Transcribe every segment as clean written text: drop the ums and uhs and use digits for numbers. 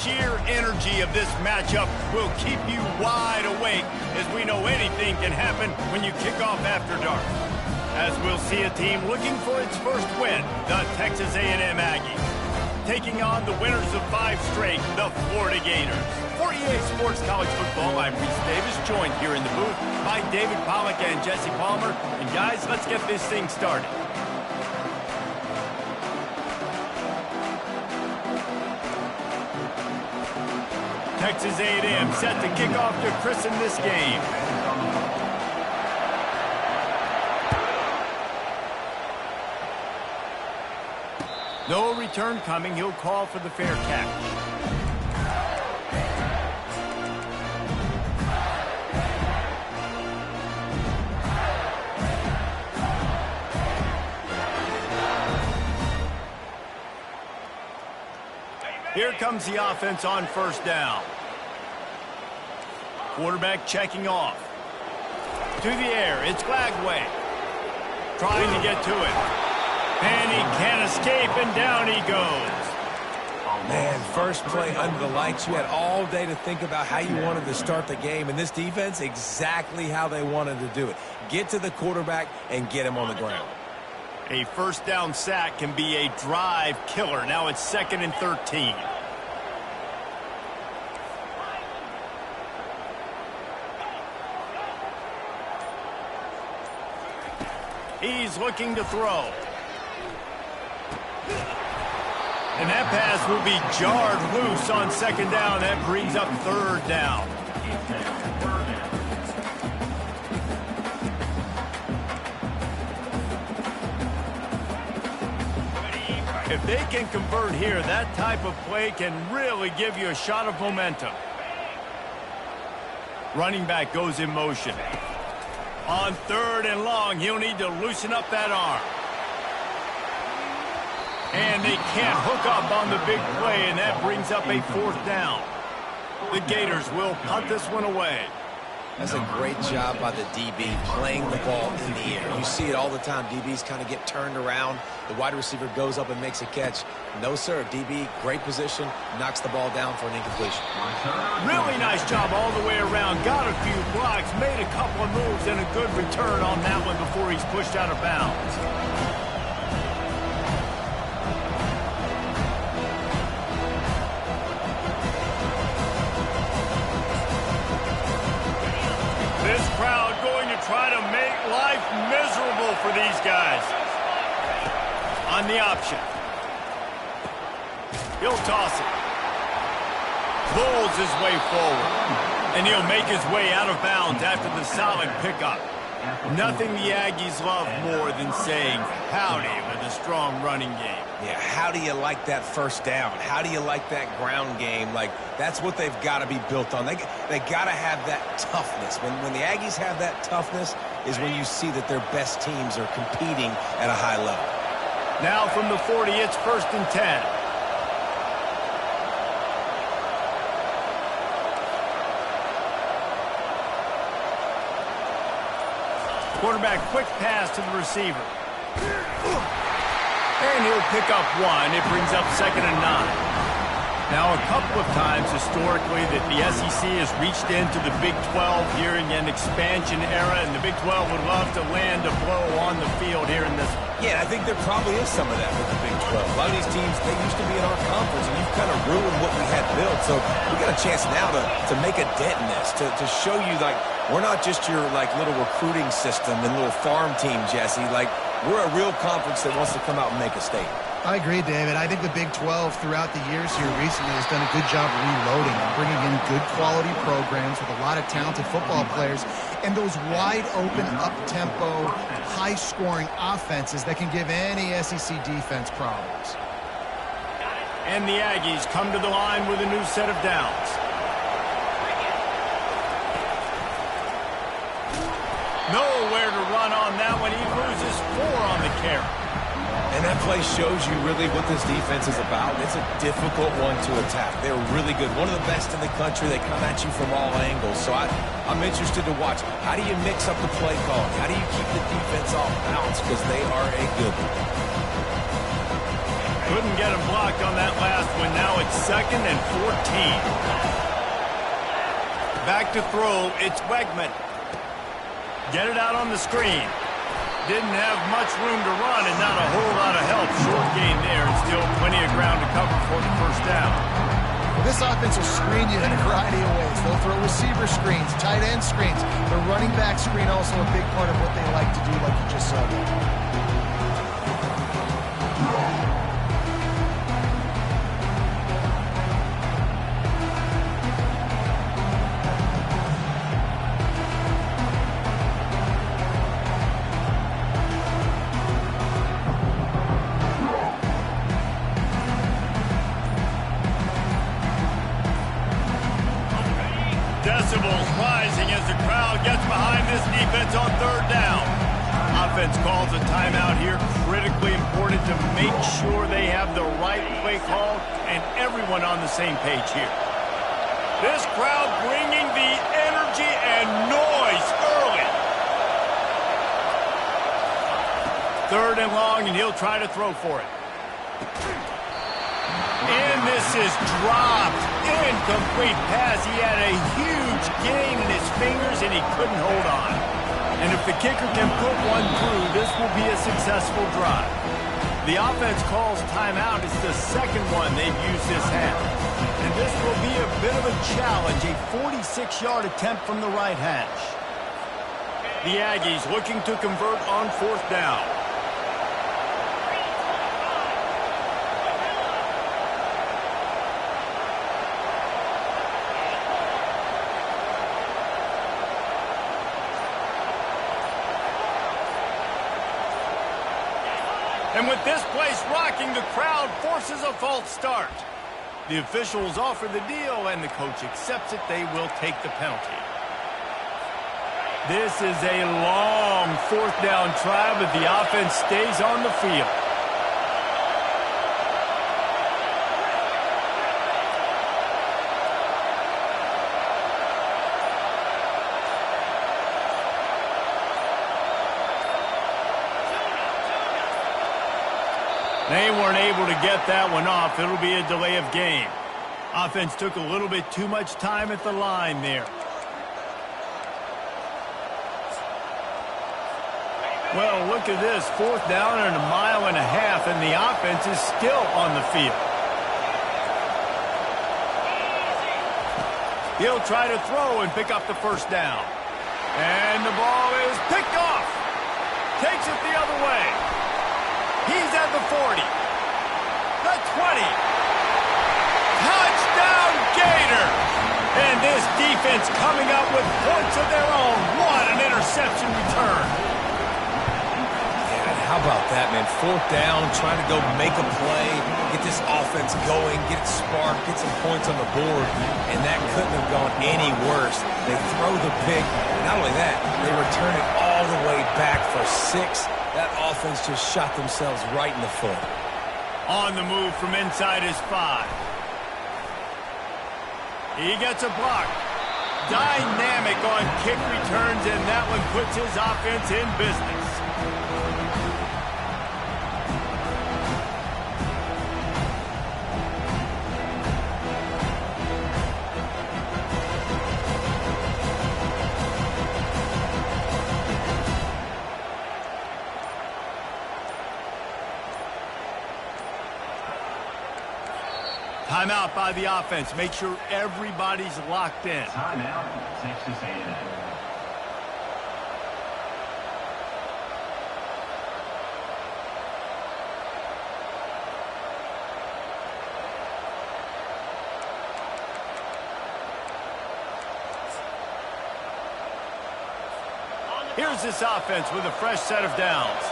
Sheer energy of this matchup will keep you wide awake, as we know anything can happen when you kick off after dark. As we'll see a team looking for its first win, the Texas A&M Aggies, taking on the winners of 5 straight, the Florida Gators. For EA Sports College Football, I'm Reese Davis, joined here in the booth by David Pollack and Jesse Palmer. And guys, let's get this thing started. Texas A&M set to kick off to christen this game. No return coming. He'll call for the fair catch. Here comes the offense on first down. Quarterback checking off. To the air, it's Glagway. Trying to get to it. And he can't escape, and down he goes. Man, first play under the lights. You had all day to think about how you wanted to start the game. And this defense, exactly how they wanted to do it. Get to the quarterback and get him on the ground. A first down sack can be a drive killer. Now it's 2nd and 13. He's looking to throw. And that pass will be jarred loose on 2nd down. That brings up 3rd down. If they can convert here, that type of play can really give you a shot of momentum. Running back goes in motion. On 3rd and long, he'll need to loosen up that arm. And they can't hook up on the big play, and that brings up a 4th down. The Gators will punt this one away. That's a great job by the DB playing the ball in the air. You see it all the time. DBs kind of get turned around. The wide receiver goes up and makes a catch. No, sir. DB, great position, knocks the ball down for an incompletion. Really nice job all the way around. Got a few blocks, made a couple of moves, and a good return on that one before he's pushed out of bounds. This crowd going to try to make life miserable for these guys. On the option. He'll toss it. Pulls his way forward. And he'll make his way out of bounds after the solid pickup. Nothing the Aggies love more than saying howdy with a strong running game. Yeah, how do you like that first down? How do you like that ground game? Like, that's what they've got to be built on. They got to have that toughness. When the Aggies have that toughness is when you see that their best teams are competing at a high level. Now from the 40, it's 1st and 10. Quarterback, quick pass to the receiver. And he'll pick up 1. It brings up 2nd and 9. Now, a couple of times historically that the SEC has reached into the Big 12 during an expansion era, and the Big 12 would love to land a blow on the field here in this one. Yeah, I think there probably is some of that with the Big 12. A lot of these teams, they used to be in our conference, and you've kind of ruined what we had built. So we got a chance now to make a dent in this, to show you, like, we're not just your, like, little recruiting system and little farm team, Jesse. Like, we're a real conference that wants to come out and make a statement. I agree, David. I think the Big 12 throughout the years here recently has done a good job reloading and bringing in good quality programs with a lot of talented football players and those wide open, up-tempo, high-scoring offenses that can give any SEC defense problems. And the Aggies come to the line with a new set of downs. Nowhere to run on that one. He loses 4 on the carry. And that play shows you really what this defense is about. It's a difficult one to attack. They're really good. One of the best in the country. They come at you from all angles. So I'm interested to watch. How do you mix up the play calling? How do you keep the defense off balance? Because they are a good one. Couldn't get him blocked on that last one. Now it's 2nd and 14. Back to throw. It's Wegman. Get it out on the screen. Didn't have much room to run and not a whole lot of help. Short gain there and still plenty of ground to cover for the first down. Well, this offense will screen you in a variety of ways. They'll throw receiver screens, tight end screens. The running back screen also a big part of what they like to do, like you just saw there. Decibels rising as the crowd gets behind this defense on 3rd down. Offense calls a timeout here. Critically important to make sure they have the right play call and everyone on the same page here. This crowd bringing the energy and noise early. 3rd and long, and he'll try to throw for it. And this is dropped. Incomplete pass. He had a huge gain in his fingers, and he couldn't hold on. And if the kicker can put one through, this will be a successful drive. The offense calls timeout. It's the 2nd one they've used this half. And this will be a bit of a challenge, a 46-yard attempt from the right hash. The Aggies looking to convert on 4th down. And with this place rocking, the crowd forces a false start. The officials offer the deal, and the coach accepts it. They will take the penalty. This is a long 4th down try, but the offense stays on the field. They weren't able to get that one off. It'll be a delay of game. Offense took a little bit too much time at the line there. Well, look at this. 4th down and 1.5 miles, and the offense is still on the field. He'll try to throw and pick up the 1st down. And the ball is picked off. Takes it the other way. He's at the 40, the 20. Touchdown, Gator! And this defense coming up with points of their own. What an interception return. Yeah, how about that, man? 4th down, trying to go make a play, get this offense going, get it sparked, get some points on the board, and that couldn't have gone any worse. They throw the pick, and not only that, they return it all the way back for 6. That offense just shot themselves right in the foot. On the move from inside his 5. He gets a block. Dynamic on kick returns, and that one puts his offense in business. Timeout by the offense. Make sure everybody's locked in. Timeout, Texas A&M. Here's this offense with a fresh set of downs.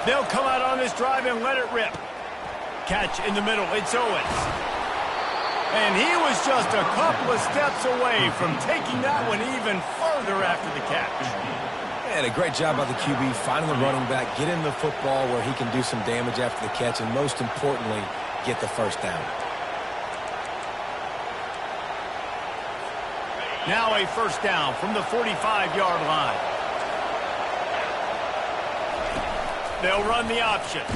They'll come out on this drive and let it rip. Catch in the middle. It's Owens. And he was just a couple of steps away from taking that one even further after the catch. And a great job by the QB, finding the running back, get him the football where he can do some damage after the catch, and most importantly, get the 1st down. Now a first down from the 45-yard line. They'll run the option.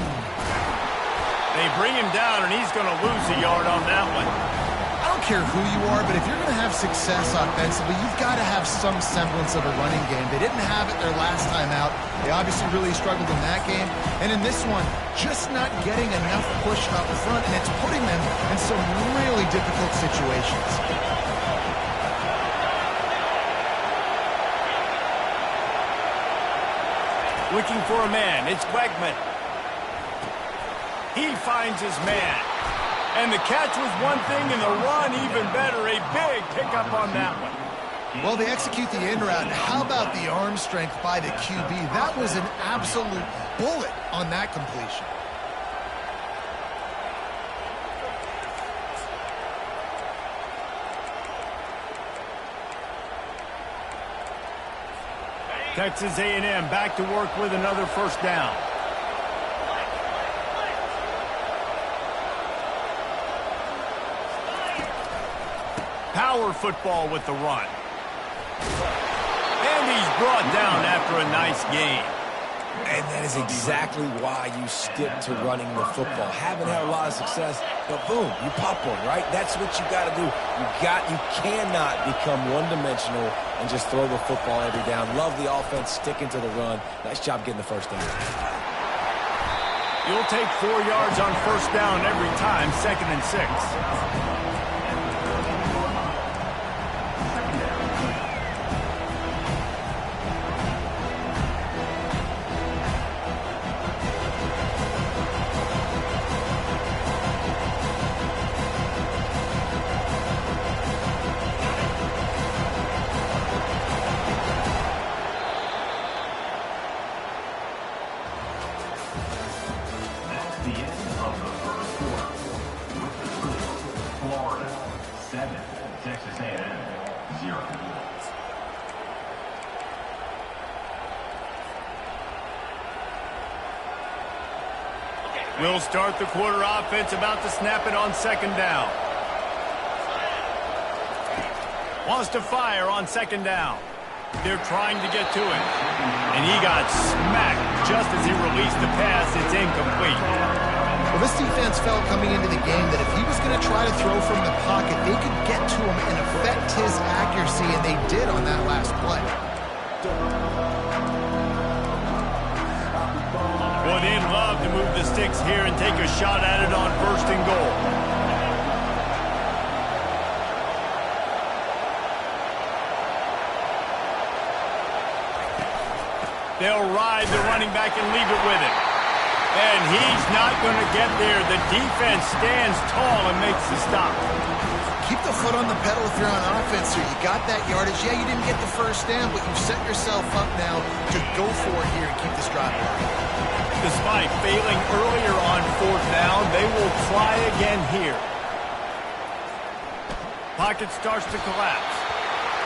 They bring him down, and he's going to lose a yard on that one. I don't care who you are, but if you're going to have success offensively, you've got to have some semblance of a running game. They didn't have it their last time out. They obviously really struggled in that game. And in this one, just not getting enough push up front, and it's putting them in some really difficult situations. Looking for a man. It's Wegman. He finds his man. And the catch was one thing, and the run even better. A big pickup on that one. Well, they execute the in route. How about the arm strength by the QB? That was an absolute bullet on that completion. Texas A&M back to work with another first down. Power football with the run. And he's brought down after a nice gain. And that is exactly why you stick to running the football. Haven't had a lot of success, but boom, you pop one, right? That's what you got to do. You cannot become one-dimensional and just throw the football every down. Love the offense sticking to the run. Nice job getting the first down. You'll take 4 yards on first down every time, 2nd and 6. We'll start the quarter offense, about to snap it on 2nd down. Wants to fire on 2nd down. They're trying to get to him. And he got smacked just as he released the pass. It's incomplete. Well, this defense felt coming into the game that if he was going to try to throw from the pocket, they could get to him and affect his accuracy, and they did on that last play. Boy, they'd love to move the sticks here and take a shot at it on 1st and goal. They'll ride the running back and leave it with him. And he's not going to get there. The defense stands tall and makes the stop. Keep the foot on the pedal if you're on offense here. You got that yardage. Yeah, you didn't get the first down, but you've set yourself up now to go for it here and keep this drive going. Despite failing earlier on 4th down, they will try again here. Pocket starts to collapse.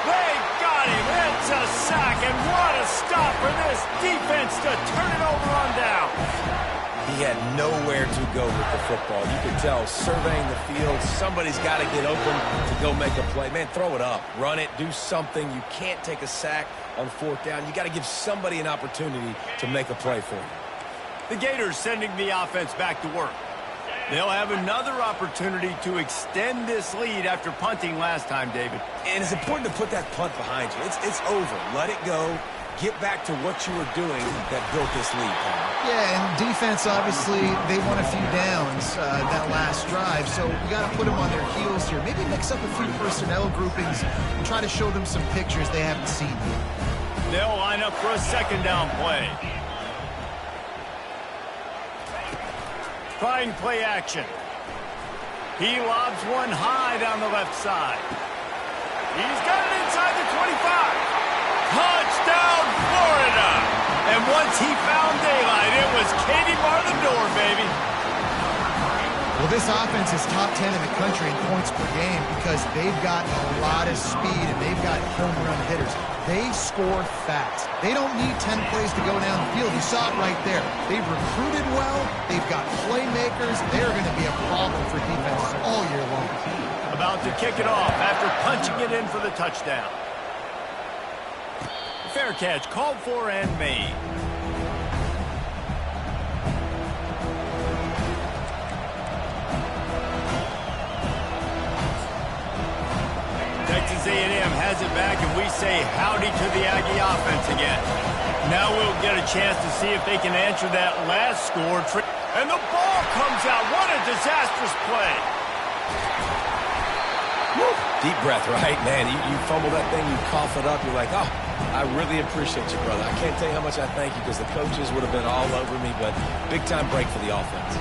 They got him. It's a sack, and what a stop for this defense to turn it over on down. He had nowhere to go with the football. You could tell, surveying the field, somebody's got to get open to go make a play. Man, throw it up, run it, do something. You can't take a sack on 4th down. You got to give somebody an opportunity to make a play for you. The Gators sending the offense back to work. They'll have another opportunity to extend this lead after punting last time, David. And it's important to put that punt behind you. It's over. Let it go. Get back to what you were doing that built this lead. Yeah, and defense, obviously, they won a few downs that last drive, so we got to put them on their heels here. Maybe mix up a few personnel groupings and try to show them some pictures they haven't seen yet. They'll line up for a 2nd down play. Trying play action. He lobs one high down the left side. He's got it inside the 25. Touchdown, Florida! And once he found daylight, it was Katie bar the door, baby. Well, this offense is top 10 in the country in points per game because they've got a lot of speed and they've got home run hitters. They score fast. They don't need 10 plays to go down the field. You saw it right there. They've recruited well. They've got playmakers. They're going to be a problem for defenses all year long. About to kick it off after punching it in for the touchdown. Fair catch called for and made. Texas A&M has it back, and we say howdy to the Aggie offense again. Now we'll get a chance to see if they can answer that last score. And the ball comes out. What a disastrous play. Woo. Deep breath, right? Man, you fumble that thing, you cough it up, you're like, oh, I really appreciate you, brother. I can't tell you how much I thank you because the coaches would have been all over me, but big-time break for the offense.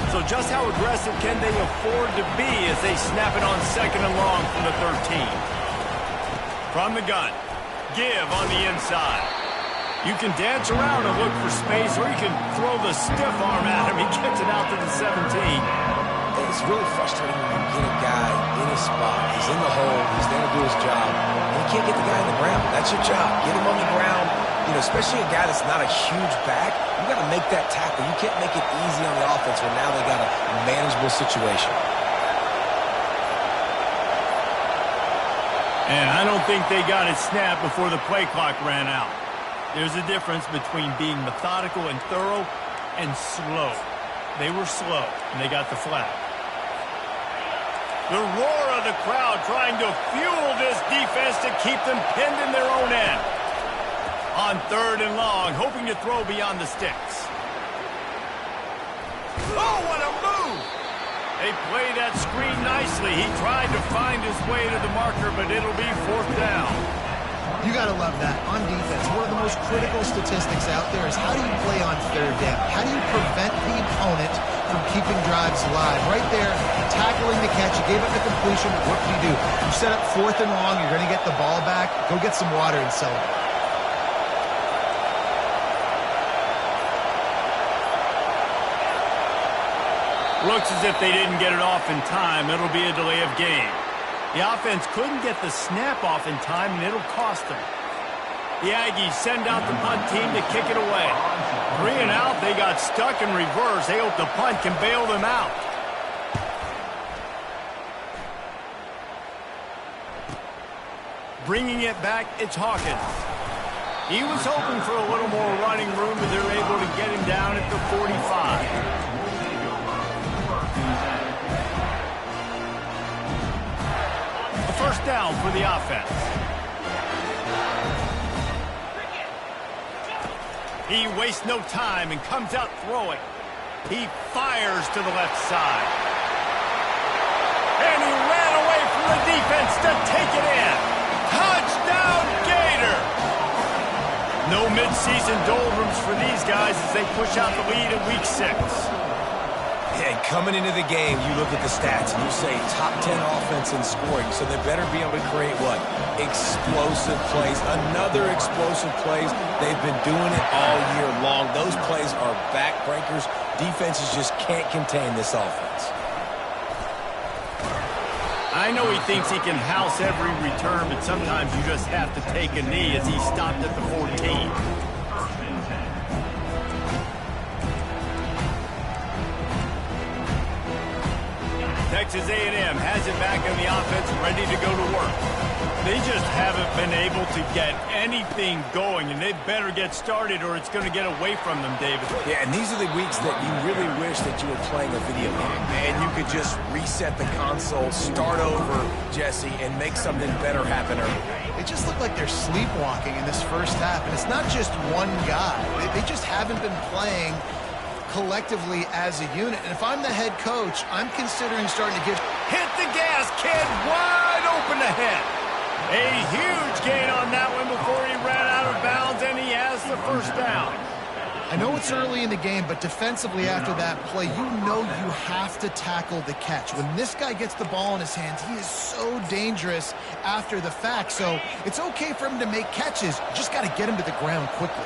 So just how aggressive can they afford to be as they snap it on 2nd and long from the 13? From the gun, give on the inside. You can dance around and look for space, or you can throw the stiff arm at him. He gets it out to the 17. It's really frustrating when you get a guy in his spot. He's in the hole. He's there to do his job. And you can't get the guy on the ground. That's your job. Get him on the ground. You know, especially a guy that's not a huge back. You got to make that tackle. You can't make it easy on the offense when now they got a manageable situation. And I don't think they got it snapped before the play clock ran out. There's a difference between being methodical and thorough and slow. They were slow, and they got the flag. The roar of the crowd trying to fuel this defense to keep them pinned in their own end. On 3rd and long, hoping to throw beyond the sticks. Oh, what a move! They play that screen nicely. He tried to find his way to the marker, but it'll be 4th down. You got to love that. On defense, one of the most critical statistics out there is how do you play on 3rd down? How do you prevent the opponent from keeping drives alive? Right there, tackling the catch. You gave up the completion. What do? You set up 4th and long. You're going to get the ball back. Go get some water and celebrate. Looks as if they didn't get it off in time. It'll be a delay of game. The offense couldn't get the snap off in time, and it'll cost them. The Aggies send out the punt team to kick it away. 3 and out, they got stuck in reverse. They hope the punt can bail them out. Bringing it back, it's Hawkins. He was hoping for a little more running room, but they're able to get him down at the 45. First down for the offense. He wastes no time and comes out throwing. He fires to the left side. And he ran away from the defense to take it in. Touchdown, Gator! No midseason doldrums for these guys as they push out the lead in Week 6. And coming into the game, you look at the stats and you say top 10 offense in scoring, so they better be able to create what? Explosive plays. Another explosive plays. They've been doing it all year long. Those plays are backbreakers. Defenses just can't contain this offense. I know he thinks he can house every return, but sometimes you just have to take a knee as he stopped at the 14. Texas A&M has it back on the offense, ready to go to work. They just haven't been able to get anything going, and they better get started or it's going to get away from them, David. Yeah, and these are the weeks that you really wish that you were playing a video game, and you could just reset the console, start over, Jesse, and make something better happen early. They just look like they're sleepwalking in this first half, and it's not just one guy. They just haven't been playing collectively as a unit. And if I'm the head coach, I'm considering starting to give... Hit the gas, kid! Wide open ahead. A huge gain on that one before he ran out of bounds, and he has the first down. I know it's early in the game, but defensively after that play, you know you have to tackle the catch. When this guy gets the ball in his hands, he is so dangerous after the fact. So it's okay for him to make catches. You just got to get him to the ground quickly.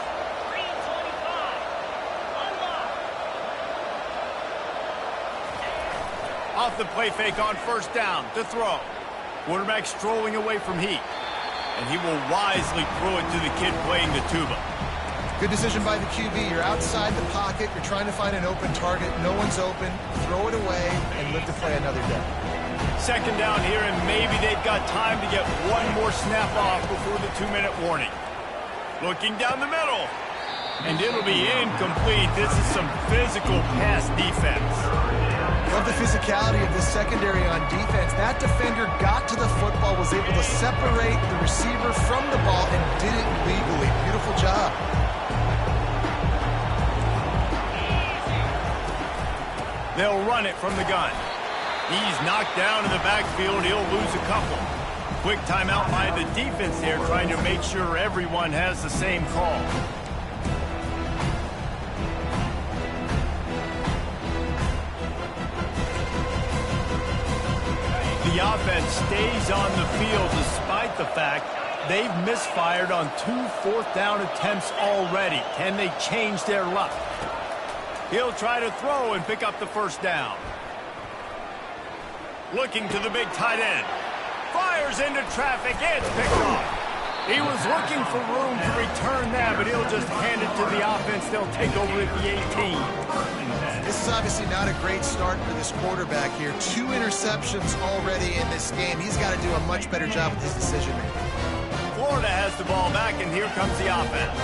Off the play fake on first down to throw. Quarterback strolling away from heat. And he will wisely throw it to the kid playing the tuba. Good decision by the QB. You're outside the pocket. You're trying to find an open target. No one's open. Throw it away and live to play another day. Second down here, and maybe they've got time to get one more snap off before the 2-minute warning. Looking down the middle. And it'll be incomplete. This is some physical pass defense. Love the physicality of this secondary on defense. That defender got to the football, was able to separate the receiver from the ball, and did it legally. Beautiful job. They'll run it from the gun. He's knocked down in the backfield. He'll lose a couple. Quick timeout by the defense there, trying to make sure everyone has the same call. The offense stays on the field despite the fact they've misfired on 2 fourth-down attempts already. Can they change their luck? He'll try to throw and pick up the first down. Looking to the big tight end. Fires into traffic. It's picked off. He was looking for room to return that, but he'll just hand it to the offense. They'll take over at the 18. This is obviously not a great start for this quarterback here. 2 interceptions already in this game. He's got to do a much better job with his decision-making. Florida has the ball back, and here comes the offense.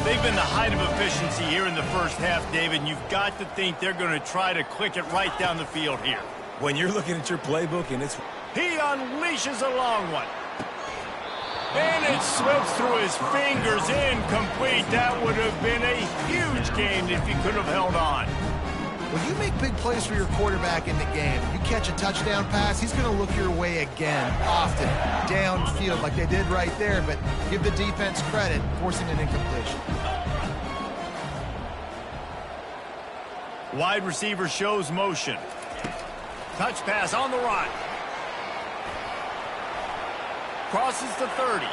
They've been the height of efficiency here in the first half, David, and you've got to think they're going to try to click it right down the field here. When you're looking at your playbook and it's... He unleashes a long one. And it slips through his fingers, incomplete. That would have been a huge game if he could have held on. When you make big plays for your quarterback in the game, you catch a touchdown pass, he's going to look your way again, often, downfield like they did right there, but give the defense credit, forcing an incompletion. Wide receiver shows motion. Touch pass on the run. Crosses the 30.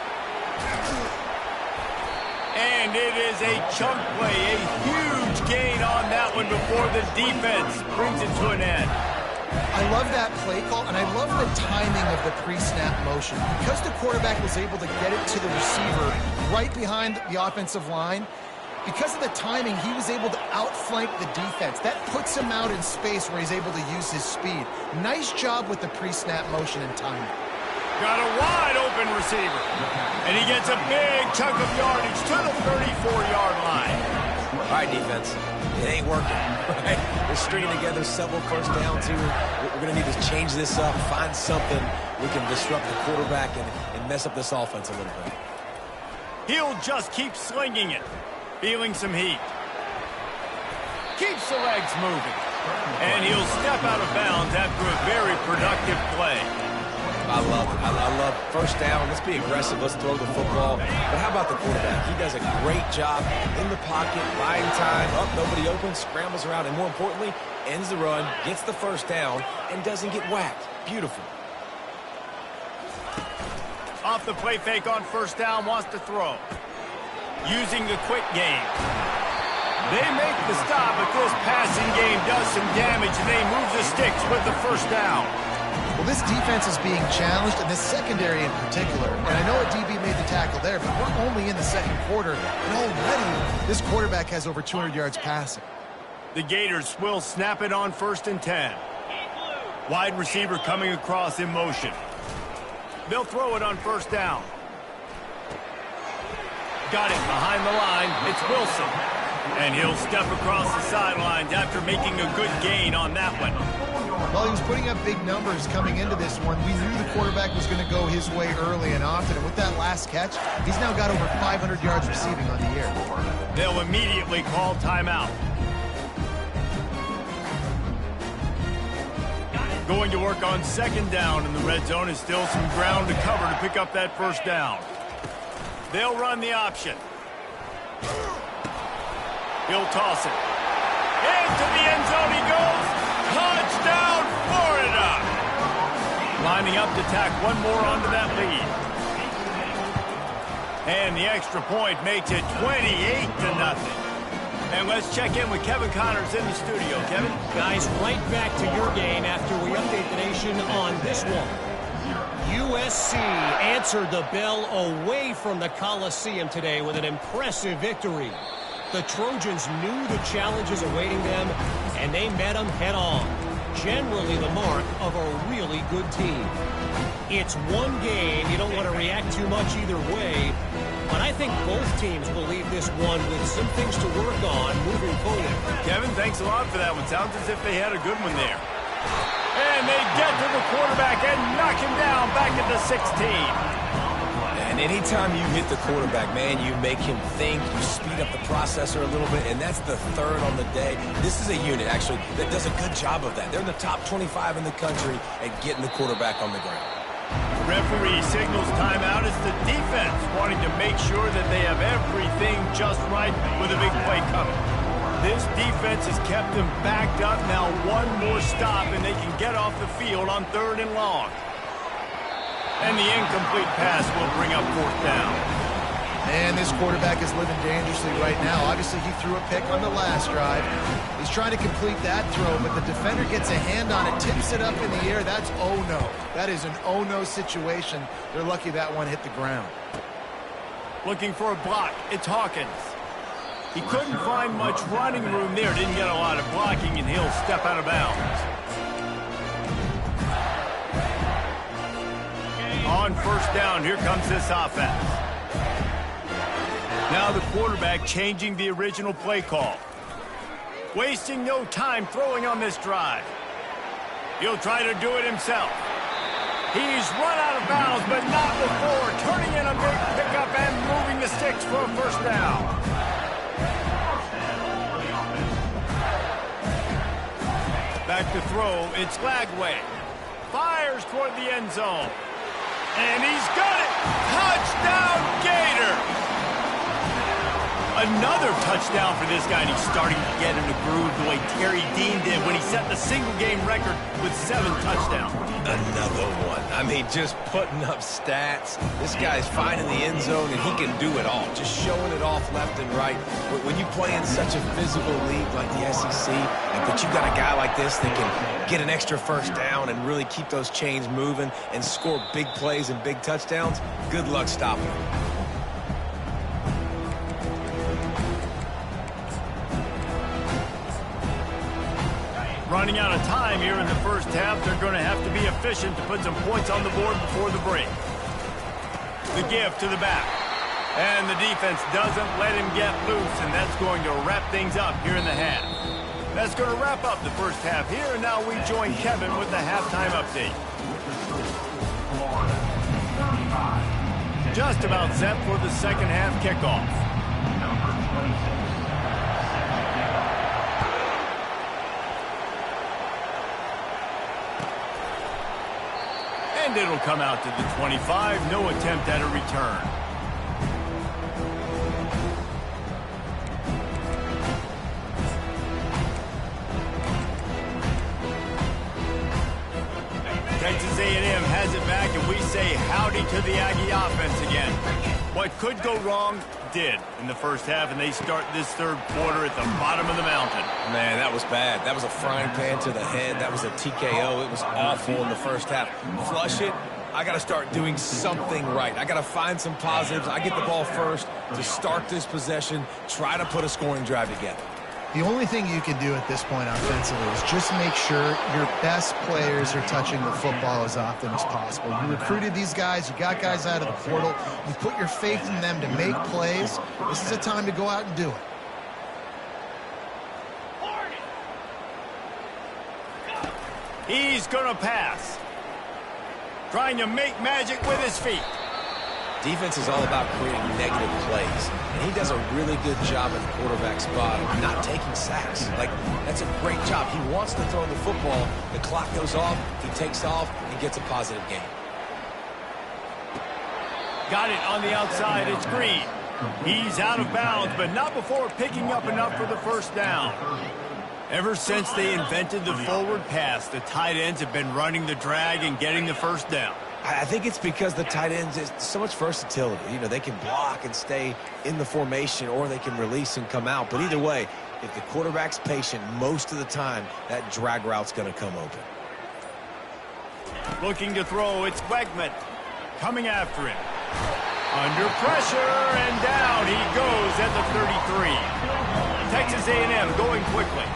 And it is a chunk play, a huge gain on that one before the defense brings it to an end. I love that play call, and I love the timing of the pre-snap motion. Because the quarterback was able to get it to the receiver right behind the offensive line, because of the timing, he was able to outflank the defense. That puts him out in space where he's able to use his speed. Nice job with the pre-snap motion and timing. Got a wide open receiver. And he gets a big chunk of yardage to the 34-yard line. All right, defense. It ain't working, right? We're stringing together several first downs here. We're going to need to change this up, find something we can disrupt the quarterback and mess up this offense a little bit. He'll just keep slinging it. Feeling some heat. Keeps the legs moving. And he'll step out of bounds after a very productive play. I love it. I love first down. Let's be aggressive. Let's throw the football. But how about the quarterback? He does a great job in the pocket, buying time. Up, nobody open, scrambles around, and more importantly, ends the run, gets the first down, and doesn't get whacked. Beautiful. Off the play fake on first down, wants to throw. Using the quick game. They make the stop, but this passing game does some damage, and they move the sticks with the first down. Well, this defense is being challenged, and this secondary in particular. And I know a DB made the tackle there, but we're only in the second quarter, and already this quarterback has over 200 yards passing. The Gators will snap it on 1st and 10. Wide receiver coming across in motion. They'll throw it on first down. Got it behind the line. It's Wilson. And he'll step across the sidelines after making a good gain on that one. Well, he was putting up big numbers coming into this one. We knew the quarterback was going to go his way early and often. And with that last catch, he's now got over 500 yards receiving on the year. They'll immediately call timeout. Going to work on second down in the red zone. Is still some ground to cover to pick up that first down. They'll run the option. He'll toss it. Into the end zone he goes. Touchdown, Florida! Lining up to tack one more onto that lead. And the extra point makes it 28-0. And let's check in with Kevin Connors in the studio. Kevin? Guys, right back to your game after we update the nation on this one. USC answered the bell away from the Coliseum today with an impressive victory. The Trojans knew the challenges awaiting them, and they met them head-on. generally the mark of a really good team. It's one game. You don't want to react too much either way. But I think both teams will leave this one with some things to work on moving forward. Kevin, thanks a lot for that one. Sounds as if they had a good one there. And they get to the quarterback and knock him down back at the 16. And anytime you hit the quarterback, man, you make him think, you speed up the processor a little bit, and that's the third on the day. This is a unit, actually, that does a good job of that. They're in the top 25 in the country at getting the quarterback on the ground. Referee signals timeout. It's the defense wanting to make sure that they have everything just right with a big play coming. This defense has kept them backed up. Now one more stop, and they can get off the field on 3rd and long. And the incomplete pass will bring up 4th down. And this quarterback is living dangerously right now. Obviously, he threw a pick on the last drive. He's trying to complete that throw, but the defender gets a hand on it, tips it up in the air. That's oh-no. That is an oh-no situation. They're lucky that one hit the ground. Looking for a block. It's Hawkins. He couldn't find much running room there. Didn't get a lot of blocking, and he'll step out of bounds. On 1st down, here comes this offense. Now the quarterback changing the original play call. Wasting no time throwing on this drive. He'll try to do it himself. He's run out of bounds, but not before. Turning in a big pickup and moving the sticks for a 1st down. Back to throw, it's Lagway. Fires toward the end zone. And he's got it! Touchdown, Gator! Another touchdown for this guy, and he's starting to get in the groove the way Terry Dean did when he set the single-game record with 7 touchdowns. Another one. I mean, just putting up stats. This guy's finding the end zone, and he can do it all. Just showing it off left and right. But when you play in such a physical league like the SEC, but you got a guy like this that can get an extra 1st down and really keep those chains moving and score big plays and big touchdowns, good luck stopping him. Running out of time here in the 1st half. They're going to have to be efficient to put some points on the board before the break. The give to the back. And the defense doesn't let him get loose, and that's going to wrap things up here in the half. That's going to wrap up the 1st half here, and now we join Kevin with the halftime update. Just about set for the 2nd half kickoff. And it'll come out to the 25. No attempt at a return. Texas A&M has it back, and we say howdy to the Aggie offense again. What could go wrong did in the 1st half, and they start this 3rd quarter at the bottom of the mountain. Man, that was bad. That was a frying pan to the head. That was a TKO. It was awful in the 1st half. Flush it. I got to start doing something right. I got to find some positives. I get the ball first to start this possession, try to put a scoring drive together. The only thing you can do at this point offensively is just make sure your best players are touching the football as often as possible. You recruited these guys. You got guys out of the portal. You put your faith in them to make plays. This is a time to go out and do it. He's going to pass. Trying to make magic with his feet. Defense is all about creating negative plays, and he does a really good job at the quarterback spot of not taking sacks. Like, that's a great job. He wants to throw the football. The clock goes off. He takes off and gets a positive gain. Got it on the outside. It's Green. He's out of bounds, but not before picking up enough for the 1st down. Ever since they invented the forward pass, the tight ends have been running the drag and getting the 1st down. I think it's because the tight ends is so much versatility. You know, they can block and stay in the formation, or they can release and come out. But either way, if the quarterback's patient, most of the time, that drag route's going to come open. Looking to throw, it's Wegman coming after him. Under pressure, and down he goes at the 33. Texas A&M going quickly.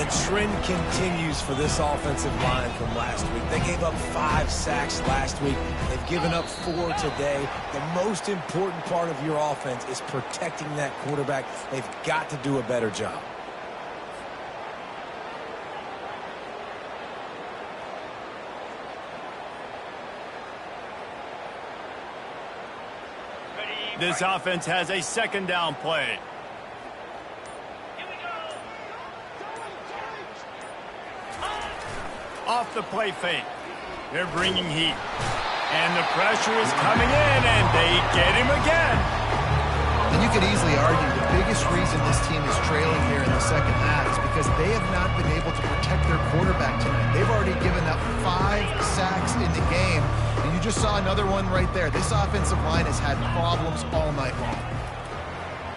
The trend continues for this offensive line from last week. They gave up 5 sacks last week. They've given up 4 today. The most important part of your offense is protecting that quarterback. They've got to do a better job. This offense has a second down play. Off the play fake. They're bringing heat. And the pressure is coming in, and they get him again. And you could easily argue the biggest reason this team is trailing here in the second half is because they have not been able to protect their quarterback tonight. They've already given up 5 sacks in the game, and you just saw another one right there. This offensive line has had problems all night long.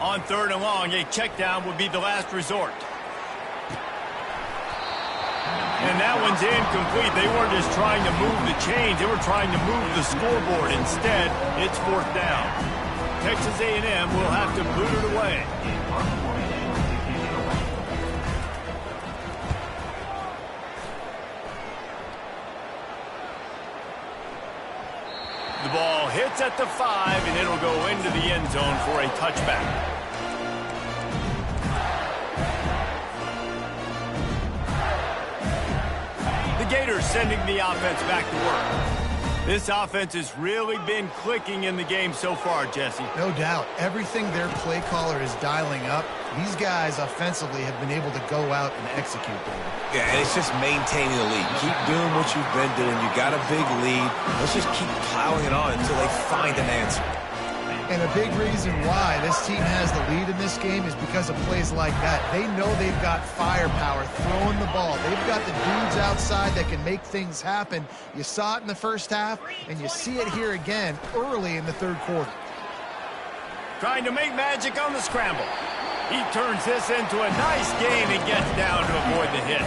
On 3rd and long, a check down would be the last resort. And that one's incomplete. They weren't just trying to move the chains. They were trying to move the scoreboard. Instead, it's 4th down. Texas A&M will have to boot it away. The ball hits at the 5, and it'll go into the end zone for a touchback. The Gators sending the offense back to work. This offense has really been clicking in the game so far, Jesse. No doubt. Everything their play caller is dialing up, these guys offensively have been able to go out and execute them. Yeah, and it's just maintaining the lead. Keep doing what you've been doing. You got a big lead. Let's just keep plowing it on until they find an answer. And a big reason why this team has the lead in this game is because of plays like that. They know they've got firepower throwing the ball. They've got the dudes outside that can make things happen. You saw it in the first half, and you see it here again early in the 3rd quarter. Trying to make magic on the scramble. He turns this into a nice gain and gets down to avoid the hit.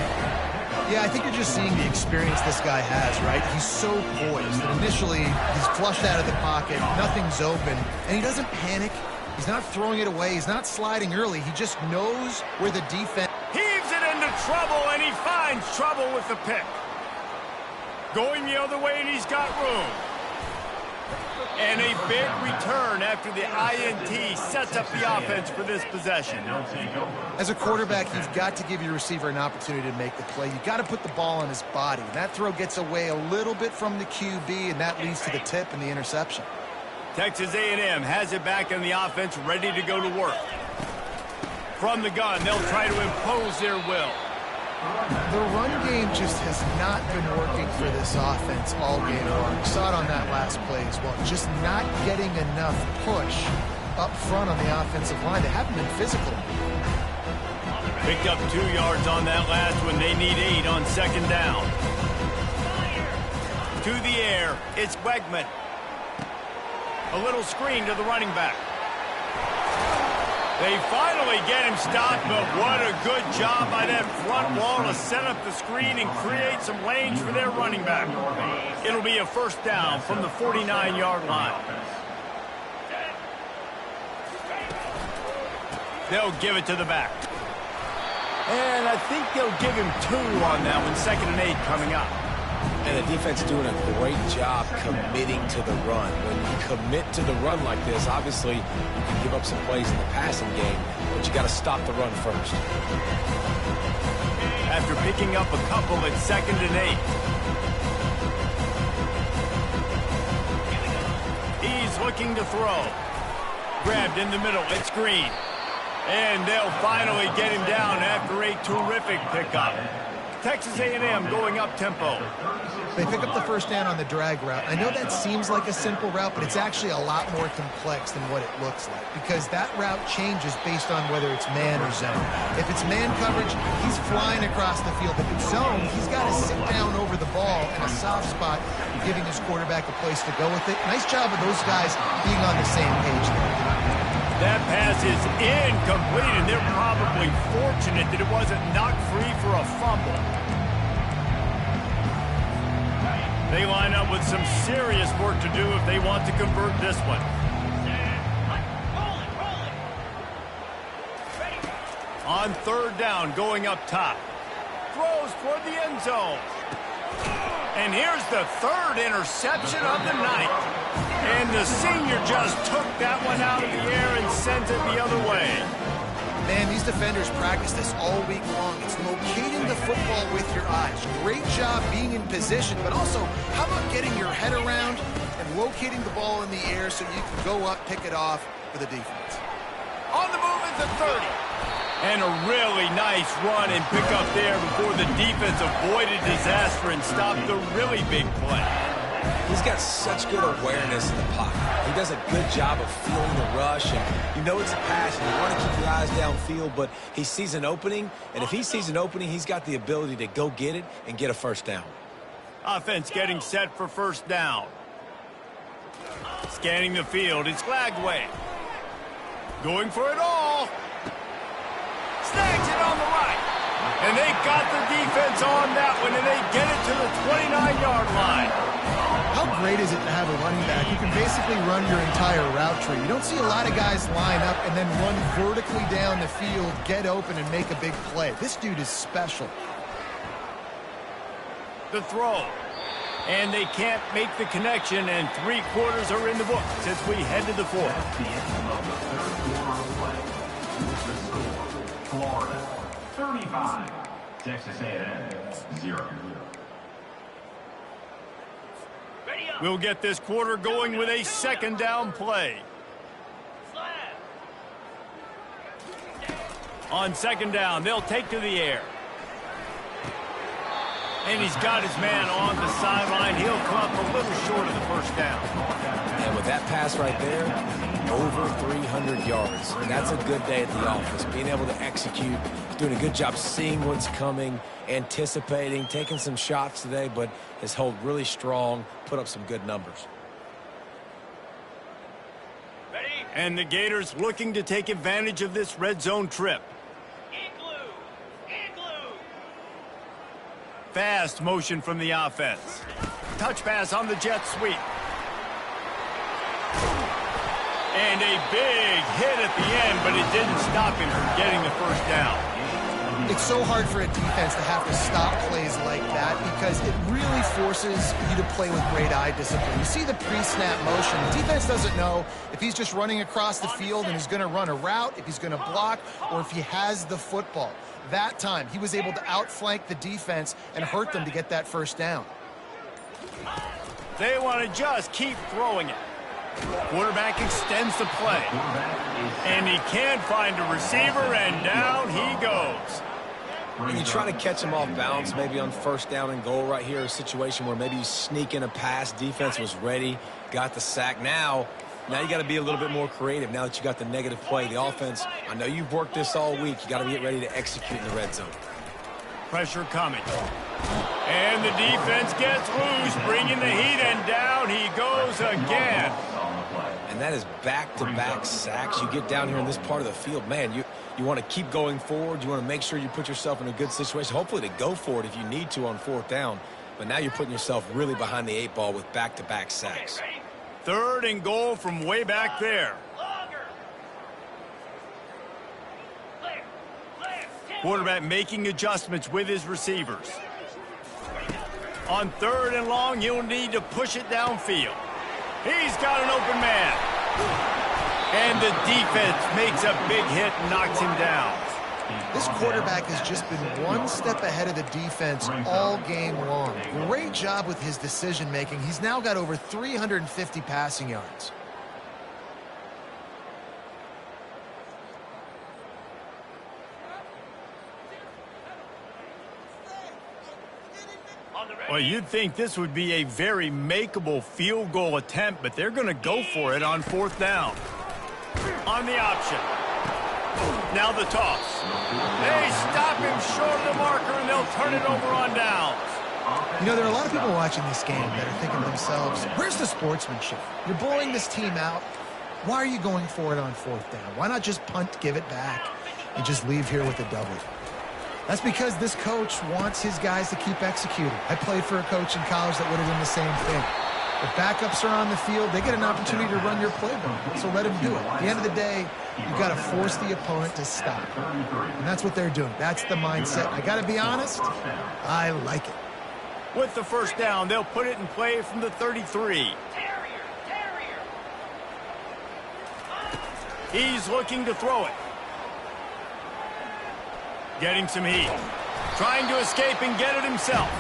Yeah, I think you're just seeing the experience this guy has, right? He's so poised that initially he's flushed out of the pocket, nothing's open, and he doesn't panic. He's not throwing it away. He's not sliding early. He just knows where the defense... Heaves it into trouble, and he finds trouble with the pick. Going the other way, and he's got room. And a big return after the INT sets up the offense for this possession. As a quarterback, you've got to give your receiver an opportunity to make the play. You've got to put the ball on his body. That throw gets away a little bit from the QB, and that leads to the tip and the interception. Texas A&M has it back in the offense, ready to go to work. From the gun, they'll try to impose their will. The run game just has not been working for this offense all game long. We saw it on that last play as well. Just not getting enough push up front on the offensive line. They haven't been physical. Picked up 2 yards on that last one. They need 8 on 2nd down. To the air, it's Wegman. A little screen to the running back. They finally get him stopped, but what a good job by that front wall to set up the screen and create some lanes for their running back. It'll be a 1st down from the 49-yard line. They'll give it to the back. And I think they'll give him 2 on that one. 2nd and 8 coming up. And the defense doing a great job committing to the run. When you commit to the run like this, obviously you can give up some plays in the passing game, but you got to stop the run first. After picking up a couple at 2nd and 8. He's looking to throw. Grabbed in the middle. It's Green. And they'll finally get him down after a terrific pickup. Texas A&M going up tempo. They pick up the 1st down on the drag route. I know that seems like a simple route, but it's actually a lot more complex than what it looks like because that route changes based on whether it's man or zone. If it's man coverage, he's flying across the field. If it's zone, he's got to sit down over the ball in a soft spot, giving his quarterback a place to go with it. Nice job of those guys being on the same page there. That pass is incomplete, and they're probably fortunate that it wasn't knocked free for a fumble. They line up with some serious work to do if they want to convert this one. On 3rd down, going up top. throws toward the end zone. And here's the third interception of the night. And the senior just took that one out of the air and sent it the other way. Man, these defenders practice this all week long. It's locating the football with your eyes. Great job being in position, but also, how about getting your head around and locating the ball in the air so you can go up, pick it off for the defense. On the move is the 30. And a really nice run and pick up there before the defense avoided disaster and stopped the really big play. He's got such good awareness in the pocket. He does a good job of feeling the rush, and you know it's a pass, and you want to keep your eyes downfield, but he sees an opening, and if he sees an opening, he's got the ability to go get it and get a first down. Offense getting set for first down. Scanning the field, it's Lagway. Going for it all. Snags it on the right. And they got the defense on that one, and they get it to the 29-yard line. How great is it to have a running back who can basically run your entire route tree? You don't see a lot of guys line up and then run vertically down the field, get open, and make a big play. This dude is special. The throw. And they can't make the connection, and 3 quarters are in the books as we head to the fourth. At the end of the third quarter of play, the score, Florida 35, Texas A&M 0. We'll get this quarter going with a second down play. On second down, they'll take to the air. And he's got his man on the sideline. He'll come up a little short of the first down. And with that pass right there, over 300 yards. And that's a good day at the office. Being able to execute, doing a good job seeing what's coming, anticipating, taking some shots today, but his hold really strong, put up some good numbers. And the Gators looking to take advantage of this red zone trip. Fast motion from the offense. Touch pass on the jet sweep. And a big hit at the end, but it didn't stop him from getting the first down. It's so hard for a defense to have to stop plays like that because it really forces you to play with great eye discipline. You see the pre-snap motion. The defense doesn't know if he's just running across the field and he's going to run a route, if he's going to block, or if he has the football. That time, he was able to outflank the defense and hurt them to get that first down. They want to just keep throwing it. Quarterback extends the play. And he can't find a receiver, and down he goes. And you try to catch him off balance, maybe on first down and goal right here, a situation where maybe you sneak in a pass, defense was ready, got the sack. Now you got to be a little bit more creative now that you got the negative play. The offense, I know you've worked this all week. You got to get ready to execute in the red zone. Pressure coming. And the defense gets loose, bringing the heat, and down he goes again. And that is back-to-back sacks. You get down here in this part of the field, man, you want to keep going forward. You want to make sure you put yourself in a good situation, hopefully to go for it if you need to on fourth down. But now you're putting yourself really behind the 8 ball with back-to-back sacks. Third and goal from way back there. Quarterback making adjustments with his receivers. On third and long, he'll need to push it downfield. He's got an open man. And the defense makes a big hit and knocks him down. This quarterback has just been one step ahead of the defense all game long. Great job with his decision-making. He's now got over 350 passing yards. Well, you'd think this would be a very makeable field goal attempt, but they're going to go for it on fourth down. On the option. Now the toss. They stop him short of the marker, and they'll turn it over on downs. You know, there are a lot of people watching this game that are thinking to themselves, where's the sportsmanship? You're blowing this team out. Why are you going for it on fourth down? Why not just punt, give it back, and just leave here with a W? That's because this coach wants his guys to keep executing. I played for a coach in college that would have done the same thing. If backups are on the field, they get an opportunity to run your playbook, so let them do it. At the end of the day, you've got to force the opponent to stop. And that's what they're doing. That's the mindset. I got to be honest, I like it. With the first down, they'll put it in play from the 33. He's looking to throw it. Getting some heat. Trying to escape and get it himself.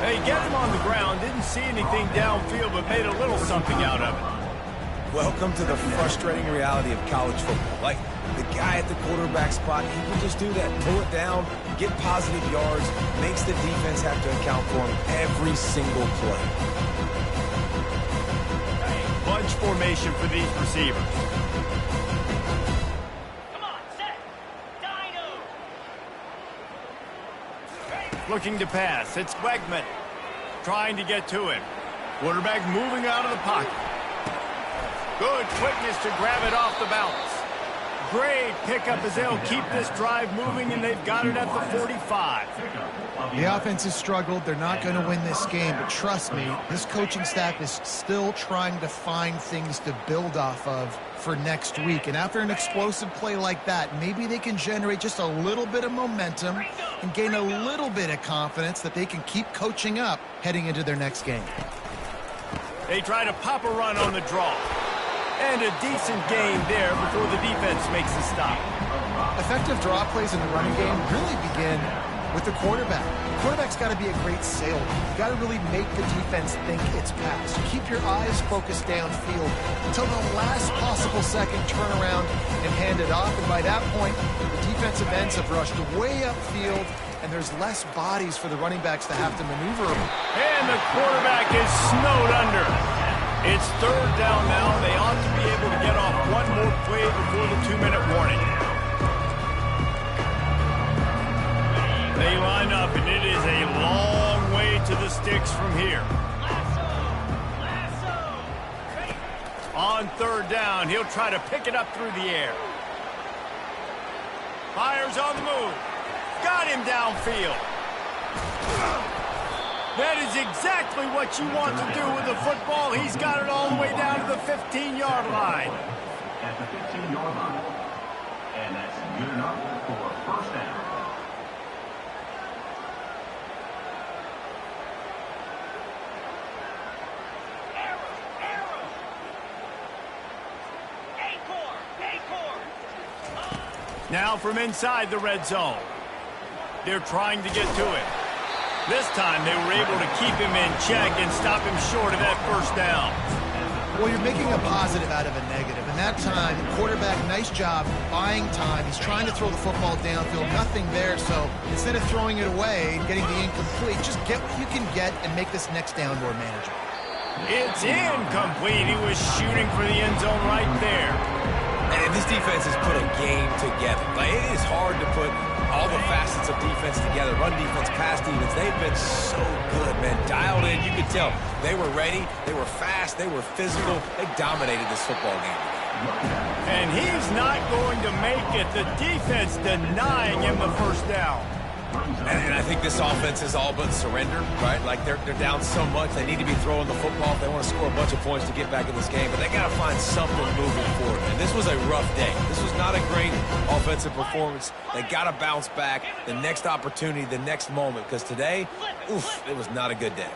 They get him on the ground. Didn't see anything downfield, but made a little something out of it. Welcome to the frustrating reality of college football. Like, the guy at the quarterback spot, he can just do that. Pull it down, get positive yards, makes the defense have to account for him every single play. Bunch formation for these receivers. Looking to pass. It's Wegman. Trying to get to him. Quarterback moving out of the pocket. Good quickness to grab it off the bounce. Great pickup as they'll keep this drive moving, and they've got it at the 45. The offense has struggled. They're not going to win this game, but trust me, this coaching staff is still trying to find things to build off of for next week. And after an explosive play like that, maybe they can generate just a little bit of momentum and gain a little bit of confidence that they can keep coaching up heading into their next game. They try to pop a run on the draw. And a decent gain there before the defense makes a stop. Effective draw plays in the running game really begin with the quarterback. The quarterback's got to be a great salesman. You got to really make the defense think it's pass. Keep your eyes focused downfield until the last possible second, turn around and hand it off. And by that point, the defensive ends have rushed way upfield, and there's less bodies for the running backs to have to maneuver. And the quarterback is snowed under. It's third down now. They ought to be able to get off one more play before the 2-minute warning. They line up, and it is a long way to the sticks from here. On third down, he'll try to pick it up through the air. Fires on the move. Got him downfield. That is exactly what you want to do with the football. He's got it all the way down to the 15-yard line. At the 15-yard line. And that's good enough for a first down. Now from inside the red zone. They're trying to get to it. This time they were able to keep him in check and stop him short of that first down. Well, you're making a positive out of a negative. And that time, the quarterback, nice job buying time. He's trying to throw the football downfield. Nothing there. So instead of throwing it away and getting the incomplete, just get what you can get and make this next down more manageable. It's incomplete. He was shooting for the end zone right there. And this defense has put a game together. Like, it is hard to put all the facets of defense together. Run defense, pass defense. They've been so good, man. Dialed in. You could tell they were ready. They were fast. They were physical. They dominated this football game. And he's not going to make it. The defense denying him the first down. And I think this offense is all but surrender, right? Like, they're down so much. They need to be throwing the football if they want to score a bunch of points to get back in this game. But they got to find something moving forward. And this was a rough day. This was not a great offensive performance. They got to bounce back. The next opportunity, the next moment. Because today, oof, it was not a good day.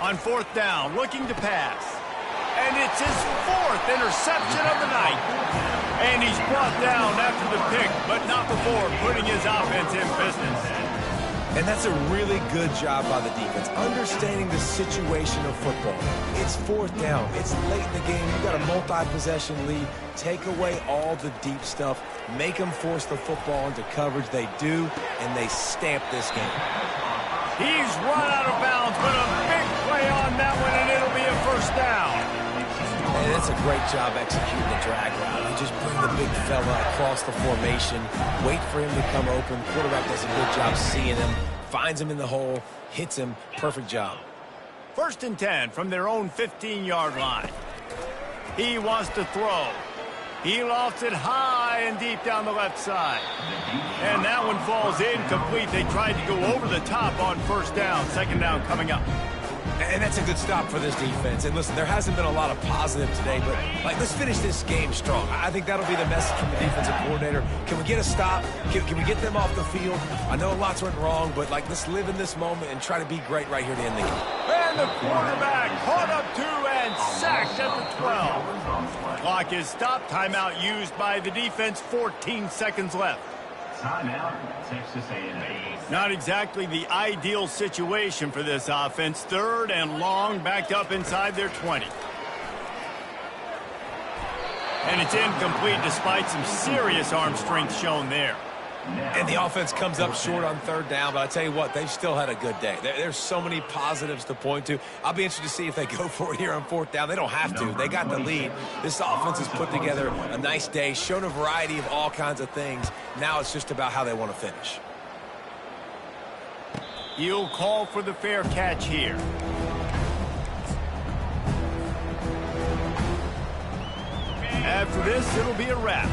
On fourth down, looking to pass. And it's his fourth interception of the night. And he's brought down after the pick, but not before putting his offense in business. And that's a really good job by the defense, understanding the situation of football. It's fourth down. It's late in the game. You've got a multi-possession lead. Take away all the deep stuff. Make them force the football into coverage. They do, and they stamp this game. He's run out of bounds, but a big play on that one, and it'll be a first down. And that's a great job executing the drag route. You just bring the big fella across the formation, wait for him to come open. Quarterback does a good job seeing him, finds him in the hole, hits him. Perfect job. First and 10 from their own 15-yard line. He wants to throw. He lofts it high and deep down the left side. And that one falls incomplete. They tried to go over the top on first down. Second down coming up. And that's a good stop for this defense. And listen, there hasn't been a lot of positive today, but let's finish this game strong. I think that'll be the message from the defensive coordinator. Can we get a stop? Can we get them off the field? I know lots went wrong, but let's live in this moment and try to be great right here to end the game. And the quarterback caught up to and sacked at the 12. Clock is stopped. Timeout used by the defense. 14 seconds left. Timeout, Texas A&M. Not exactly the ideal situation for this offense. Third and long, backed up inside their 20. And it's incomplete despite some serious arm strength shown there. And the offense comes up short on third down, but I tell you what, they've still had a good day. There's so many positives to point to. I'll be interested to see if they go for it here on fourth down. They don't have to. They got the lead. This offense has put together a nice day, shown a variety of all kinds of things. Now it's just about how they want to finish. He'll call for the fair catch here. After this, it'll be a wrap.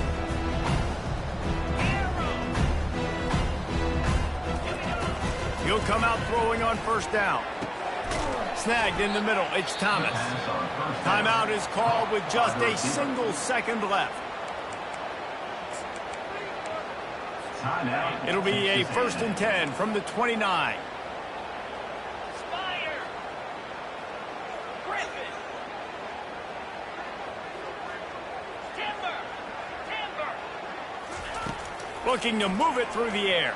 He'll come out throwing on first down. Snagged in the middle. It's Thomas. Timeout is called with just a single second left. It'll be a 1st and 10 from the 29. Looking to move it through the air.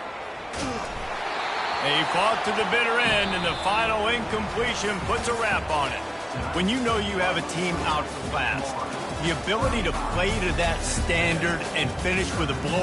They fought to the bitter end, and the final incompletion puts a wrap on it. When you know you have a team outclassed, the ability to play to that standard and finish with a blow